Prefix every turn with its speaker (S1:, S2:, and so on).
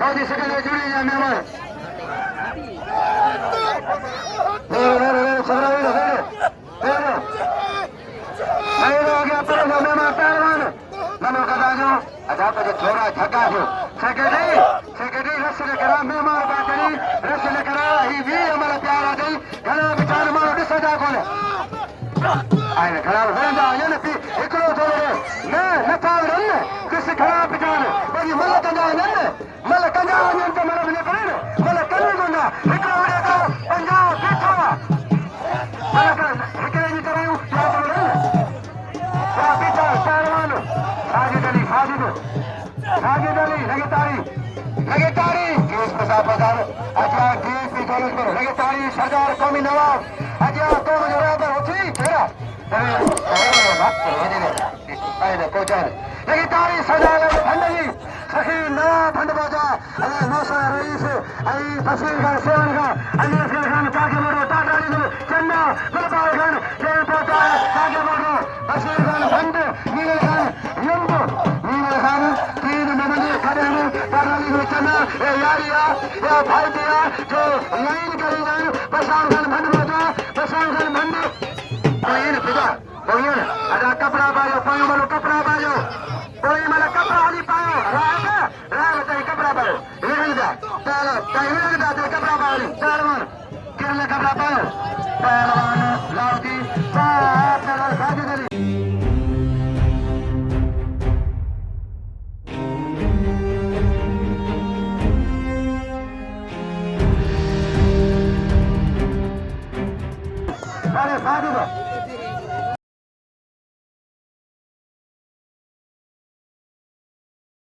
S1: फौजी सेक्रेटरी जुड़ी जा मेहमान थोड़ा थका जो सेक्रेटरी रस्ते करा मेहमान बाकरी रस्ते करा ही भी हमारा प्यारा थी घना विचार मारो ॾिस जा कोन आए घना वेंदा आहिनि पी हिकिड़ो थोरो न नथा वञनि किस घना विचार वरी मल कंदा आहिनि मल कंदा वञनि त मल वञे करे न मल कनि कोन हिकिड़ो वॾे तो पंजाब बीठो मल हिकिड़े जी करायूं या बीठा पहलवान साजिद अली लगेतारी केस प्रसाद बाजार अजा डीएसपी दौलतपुर लगेतारी सरदार कौमी नवाब अजा तो मुझे बराबर होती तेरा लगेतारी सरदार भंडजी सखी नवाब भंड बाजा अजा मौसा रईस आई बशीर खान सेवन खान अमीर खान काके मोड़ो टाटाड़ी चन्ना गुलबाग खान जय पोता काके मोड़ो बशीर खान भंड नील खान यंबो नील खान तीन नमन खड़े हैं टाटाड़ी में चन्ना यारिया या भाई दिया जो लाइन करी जाए बशार खान भंड बाजा बशार खान भंड कोई न पिता कोई न अदा कपड़ा बायो